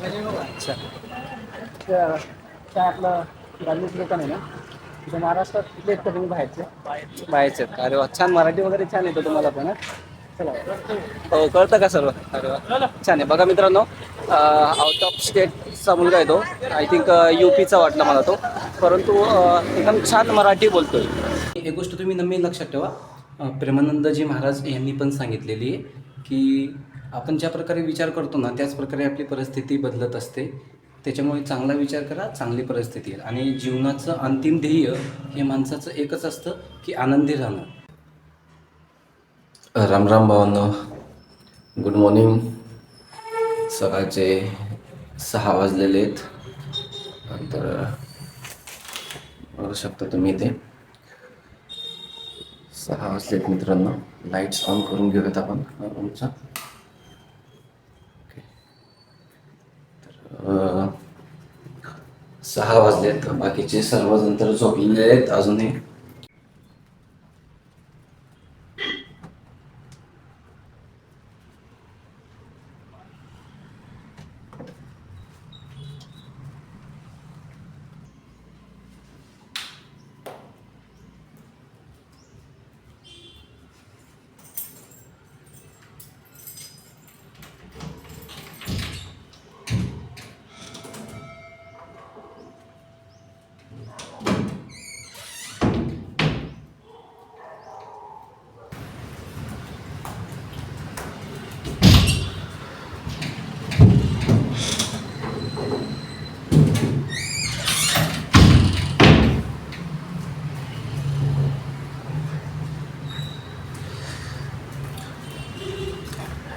अच्छा. त्या त्या आपलं गाडीचं दुकान आहे ना, तिथं महाराष्ट्रात कुठले आहेत का तुम्ही बाहेरचे? बाहेरचे आहेत. अरे वा, छान. मराठी वगैरे छान येतं तुम्हाला पण हा? चला. हो, कळतं का सर्व? अरे वा, छान आहे. बघा मित्रांनो, आउट ऑफ स्टेटचा मुलगा आहे तो. आय थिंक UPचा वाटला मला तो, परंतु एकदम छान मराठी बोलतोय. एक गोष्ट तुम्ही नेहमी लक्षात ठेवा, प्रेमानंदजी महाराज यांनी पण सांगितलेली आहे की आपण ज्या प्रकारे विचार करतो ना, त्याच प्रकारे आपली परिस्थिती बदलत असते. त्याच्यामुळे चांगला विचार करा, चांगली परिस्थिती येईल. आणि जीवनाचं अंतिम ध्येय हे माणसाचं एकच असतं की आनंदी राहणं. राम राम भावांनो, गुड मॉर्निंग. सकाळचे 6 वाजलेले आहेत. नंतर बघू शकता तुम्ही इथे 6 वाजलेत मित्रांनो. लाईट्स ऑन करून घेऊयात आपण रूमचा. ओके. तर 6 वाजलेत. बाकीचे सर्वजण तर झोपलेले आहेत अजूनही.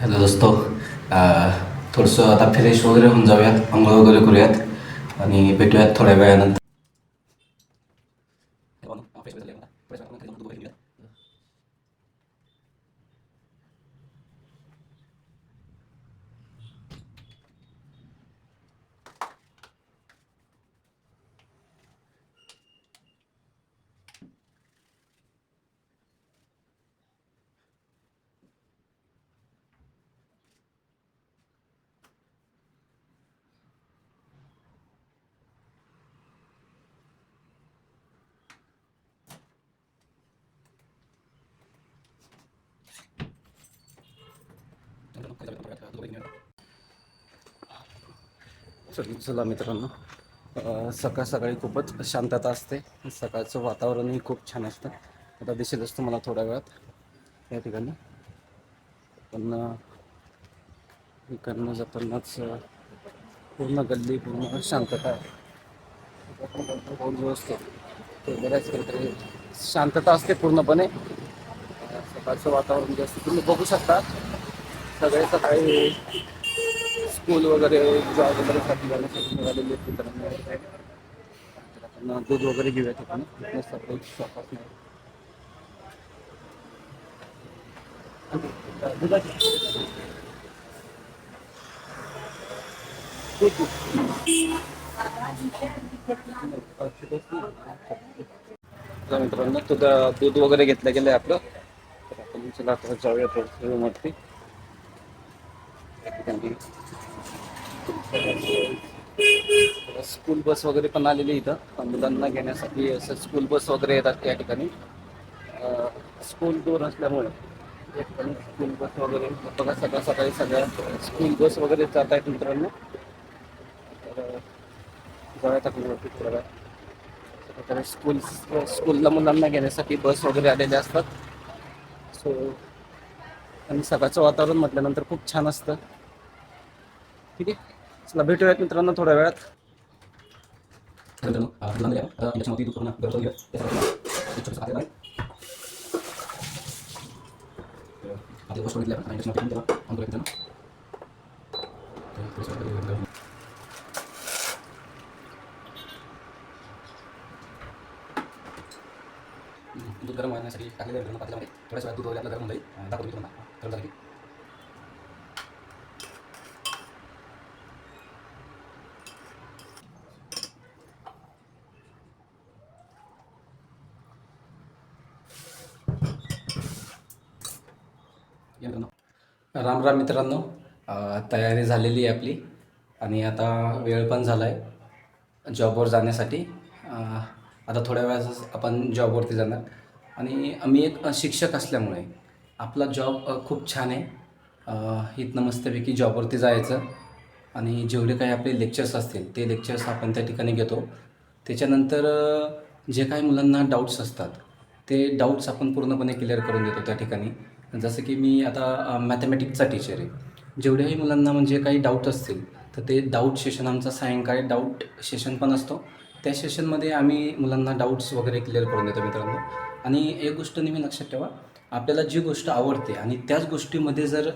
हॅलो दोस्तो, थोडंसं आता फ्रेश वगैरे होऊन जाऊयात, आंघोळ वगैरे करूयात आणि भेटूयात थोड्या वेळानंतर. चला मित्रांनो, सकाळ सकाळी खूपच शांतता असते. सकाळचं वातावरणही खूप छान असतं. आता दिसेलच तुम्हाला थोड्या वेळात या ठिकाणी. पण इकडनं जातानाच पूर्ण गल्ली, पूर्ण शांतता आहे. जो असतो तो बऱ्याच काहीतरी शांतता असते पूर्णपणे. सकाळचं वातावरण जे असतं तुम्ही बघू शकता. सगळे सकाळी स्कूल वगैरे, जॉब वगैरे साठी जाण्यासाठी निघालेले मित्रांनो. आपण दूध वगैरे घेऊया ठिकाणी. फिटनेस सकाळी शॉप असणार. मित्रांनो, तुझं दूध वगैरे घेतलं गेलंय आपलं. तर आपण चला आता जाऊया रूमवरती. स्कूल बस वगैरे पण आलेली इथं मुलांना घेण्यासाठी. असं स्कूल बस वगैरे येतात या ठिकाणी. स्कूल दूर असल्यामुळे या ठिकाणी स्कूल बस वगैरे बघा, सकाळ सकाळी सगळ्या स्कूल बस वगैरे जात आहेत मित्रांनो. तर जाऊयात आपण वरती थोड्या वेळात. तर स्कूलला मुलांना घेण्यासाठी बस वगैरे आलेल्या असतात. सो आणि सकाळचं वातावरण म्हटल्यानंतर खूप छान असतं. ठीक आहे, चला भेटूयात मित्रांनो थोड्या वेळात. दूध गरम होण्यासाठी टाकलेलं आहे पातेल्यामध्ये. थोड्याच वेळात दूध वगैरे आपलं गरम होऊन जाईल. दाखवतो मी तुम्हाला गरम झालं की. राम राम मित्रांनो, तयारी झालेली आहे आपली. आणि आता वेळ पण झाला आहे जॉबवर जाण्यासाठी. आता थोड्या वेळातच आपण जॉबवरती जाणार. आणि मी एक शिक्षक असल्यामुळे आपला जॉब खूप छान आहे. इथनं मस्तपैकी जॉबवरती जायचं आणि जेवढे काही आपले लेक्चर्स असतील ते लेक्चर्स आपण त्या ठिकाणी घेतो. त्याच्यानंतर जे काही मुलांना डाऊट्स असतात ते डाऊट्स आपण पूर्णपणे क्लिअर करून देतो त्या ठिकाणी. जसं की मी आता मॅथमॅटिक्सचा टीचर आहे. जेवढ्याही मुलांना म्हणजे काही डाऊट असतील तर ते डाऊट सेशन आमचा सायंकाळी डाऊट सेशन पण असतो. त्या सेशनमध्ये आम्ही मुलांना डाऊट्स वगैरे क्लिअर करून देतो मित्रांनो. आणि एक गोष्ट नेहमी लक्षात ठेवा, आपल्याला जी गोष्ट आवडते आणि त्याच गोष्टीमध्ये जर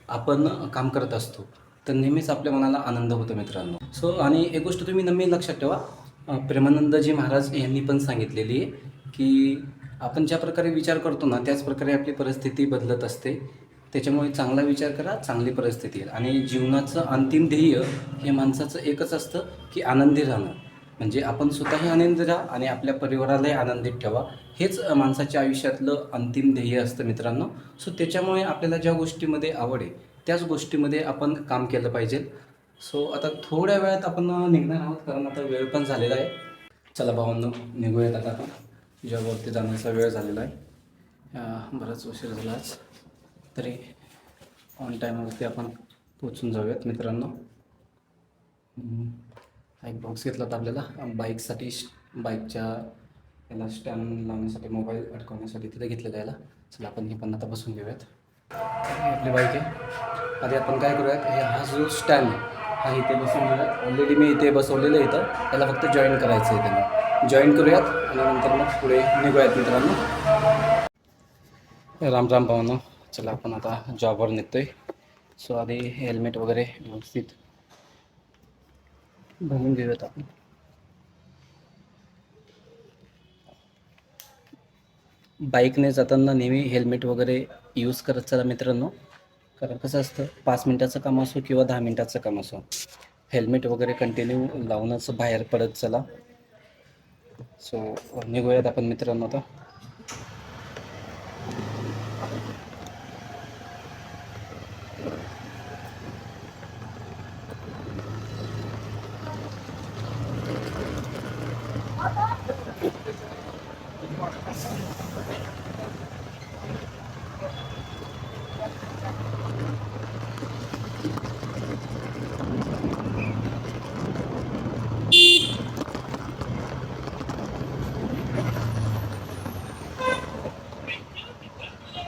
आपण काम करत असतो तर नेहमीच आपल्या मनाला आनंद होतो मित्रांनो. सो आणि एक गोष्ट तुम्ही नेहमी लक्षात ठेवा, प्रेमानंदजी महाराज यांनी पण सांगितलेली आहे की आपण ज्या प्रकारे विचार करतो ना त्याच प्रकारे आपली परिस्थिती बदलत असते. त्याच्यामुळे चांगला विचार करा, चांगली परिस्थिती येईल. आणि जीवनाचं अंतिम ध्येय हे माणसाचं एकच असतं की आनंदी राहणं. म्हणजे आपण स्वतःही आनंदी राहा आणि आपल्या परिवारालाही आनंदित ठेवा. हेच माणसाच्या आयुष्यातलं अंतिम ध्येय असतं मित्रांनो. सो त्याच्यामुळे आपल्याला ज्या गोष्टीमध्ये आवड आहे त्याच गोष्टीमध्ये आपण काम केलं पाहिजे. सो आता थोड्या वेळात आपण निघणार आहोत कारण आता वेळ पण झालेला आहे. चला भावांनो, निघूयात आता आपण. जॉबवरती जाण्याचा वेळ झालेला आहे. बराच उशीर झाला आज, तरी ऑन टाईमवरती आपण पोचून जाऊयात मित्रांनो. हा एक बॉक्स घेतला होता आपल्याला बाईकसाठी, बाईकच्या याला स्टँड लावण्यासाठी, मोबाईल अडकवण्यासाठी तिथे घेतलेला याला. चला आपण हे पण आता बसून घेऊयात. आपली बाईक आहे. आधी आपण काय करूयात, हा जो स्टँड हा इथे बसून घेऊयात. ऑलरेडी मी इथे बसवलेलं आहे. इथं त्याला फक्त जॉईन करायचं आहे. त्यांना जॉईन करूयात आणि नंतर मग पुढे निघूयात मित्रांनो. राम राम भावांनो, चला आपण आता जॉबवर निघतोय. सो आधी हेल्मेट वगैरे व्यवस्थित घालून घेऊयात आपण. बाईकने जाताना नेहमी हेल्मेट वगैरे यूज करत चला मित्रांनो. कारण कसं असतं, 5 मिनटाचं काम असो किंवा 10 मिनटाचं काम असो, हेल्मेट वगैरे कंटिन्यू लावूनच बाहेर पडत चला. सो निघूयात आपण मित्रांनो आता.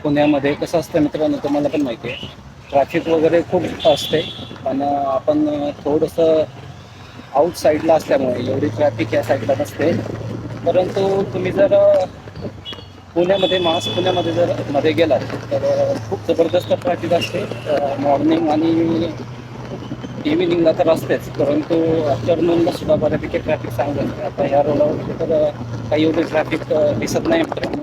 पुण्यामध्ये कसं असतं मित्रांनो, तुम्हाला पण माहिती आहे, ट्रॅफिक वगैरे खूप असते. पण आपण थोडंसं आउट साईडला असल्यामुळे एवढी ट्रॅफिक या साईडला नसते. परंतु तुम्ही जर पुण्यामध्ये, पुण्यामध्ये जर मध्ये गेलात तर खूप जबरदस्त ट्रॅफिक असते. मॉर्निंग आणि इव्हिनिंगला तर असतेच, परंतु आफ्टरनूनला सुद्धा बऱ्यापैकी ट्रॅफिक चांगलं असते. आता ह्या रोडावर तर काही एवढी ट्रॅफिक दिसत नाही मित्रांनो.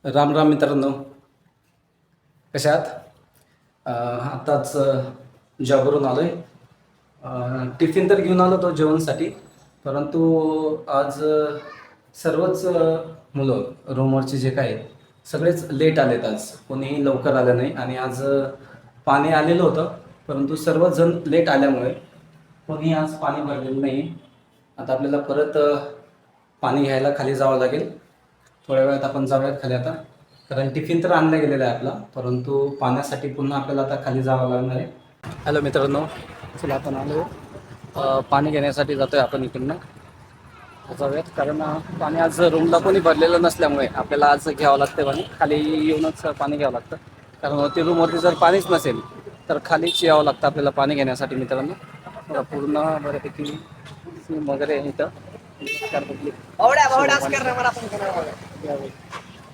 राम राम मित्रांनो, कशा आहात? आत्ताच जॉबवरून आलो आहे. टिफिन तर घेऊन आलो तो जेवणासाठी, परंतु आज सर्वच मुलं रूमवरचे जे काय सगळेच लेट आलेत. आज कोणीही लवकर आलं नाही. आणि आज पाणी आलेलं होतं, परंतु सर्वजण लेट आल्यामुळे कोणी आज पाणी भरलेलं नाही. आता आपल्याला परत पाणी घ्यायला खाली जावं लागेल. थोड्या वेळात आपण जाऊयात खाली आता, कारण टिफिन तर आणला गेलेला आहे आपला, परंतु पाण्यासाठी पुन्हा आपल्याला आता खाली जावं लागणार आहे. हॅलो मित्रांनो, चला आपण आलो पाणी घेण्यासाठी जातोय आपण इकडनं. जाऊयात, कारण पाणी आज रूमला कोणी भरलेलं नसल्यामुळे आपल्याला आज घ्यावं लागतं पाणी. खाली येऊनच पाणी घ्यावं लागतं, कारण वरती रूमवरती जर पाणीच नसेल तर खालीच यावं लागतं आपल्याला पाणी घेण्यासाठी मित्रांनो. पूर्ण बऱ्यापैकी वगैरे इथं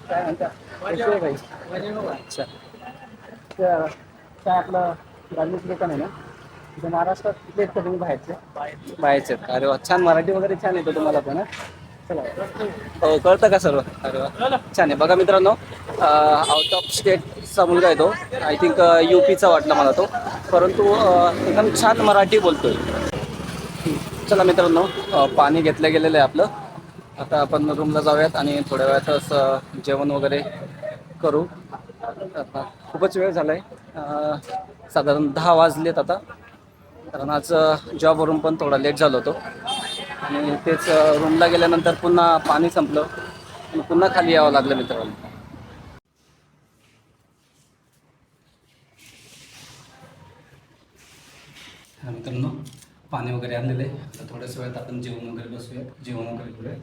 काय म्हणता, अच्छा, काय आपलं गाडीचं दुकान आहे ना महाराष्ट्रात, तिथले तुम्ही बाहेरचे? अरे वा, छान, मराठी वगैरे छान येतं तुम्हाला पण. चला हो कळतं का सर्व? अरे वा छान आहे. बघा मित्रांनो आउट ऑफ स्टेटचा मुलगा आहे तो. आय थिंक UPचा वाटला मला तो, परंतु एकदम छान मराठी बोलतोय. चला मित्रांनो पाणी घेतलं गेलेलं आहे आपलं. आता आपण रूमला जाऊयात आणि थोड्या वेळातच जेवण वगैरे करू. आता खूपच वेळ झाला आहे, साधारण 10 वाजलेत आता, कारण आज जॉबवरून पण थोडा लेट झालो होतो आणि तेच रूमला गेल्यानंतर पुन्हा पाणी संपलं आणि पुन्हा खाली यावं लागलं मित्रांनो. मित्रांनो पाणी वगैरे आणलेलं आहे. आता थोड्याच वेळात आपण जेवण वगैरे बसूयात, जेवण वगैरे करूयात.